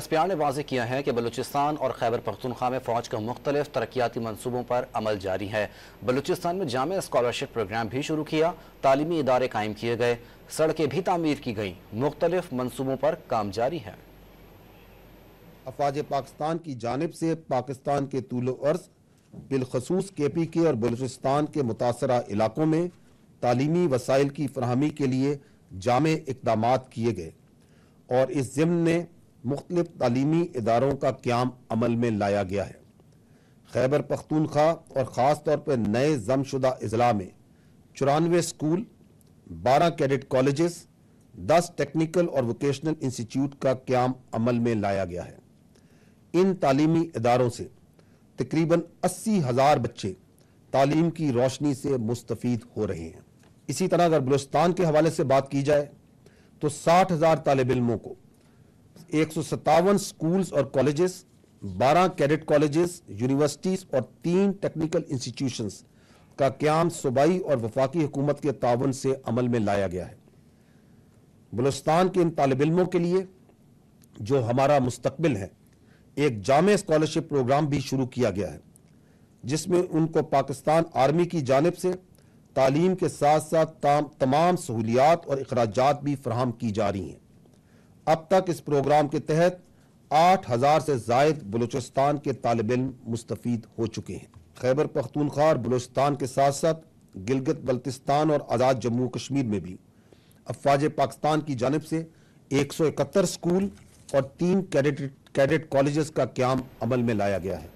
S P R نے واضح کیا ہے کہ بلوچستان اور خیبر پختونخوا میں فوج کا مختلف ترقیاتی منصوبوں پر عمل جاری ہے۔ بلوچستان میں جامع اسکالرشپ پروگرام بھی شروع کیا، تعلیمی ادارے قائم کیے گئے، سڑکیں بھی تعمیر کی گئیں، مختلف منصوبوں پر کام جاری ہے۔ افواج پاکستان کی جانب سے پاکستان کے طول و عرض بالخصوص کے پی کے اور بلوچستان کے متاثرہ علاقوں میں تعلیمی وسائل کی فراہمی کے لیے جامع اقدامات کیے گئے اور اس ضمن میں مختلف تعلیمی اداروں کا قیام عمل میں لایا گیا ہے۔ خیبر پختونخوا اور خاص طور پر نئے ضم شدہ اضلاع میں 94 سکول، 12 کیڈٹ کالجز، 10 ٹیکنیکل اور ووکیشنل انسٹیٹیوٹ کا قیام عمل میں لایا گیا ہے۔ ان تعلیمی اداروں سے تقریباً 80,000 بچے تعلیم کی روشنی سے مستفید ہو رہے ہیں۔ اسی طرح اگر بلوچستان کے حوالے سے بات کی جائے تو 60,000 طالب علموں کو 157 سکولز اور کالجز، 12 کیڈٹ کالجز، یونیورسٹیز اور 3 ٹیکنیکل انسٹیٹیوشنز کا قیام صوبائی اور وفاقی حکومت کے تعاون سے عمل میں لایا گیا ہے۔ بلوچستان کے ان طالب علموں کے لیے جو ہمارا مستقبل ہے، ایک جامع اسکالرشپ پروگرام بھی شروع کیا گیا ہے جس میں ان کو پاکستان آرمی کی جانب سے تعلیم کے ساتھ ساتھ تمام سہولیات اور اخراجات بھی فراہم کی جا رہی ہیں۔ اب تک اس پروگرام کے تحت 8,000 سے زائد بلوچستان کے طالب علم مستفید ہو چکے ہیں۔ خیبر پختونخوا اور بلوچستان کے ساتھ ساتھ گلگت بلتستان اور آزاد جموں کشمیر میں بھی افواج پاکستان کی جانب سے 171 سکول اور 3 کیڈٹ کالجز کا قیام عمل میں لایا گیا ہے۔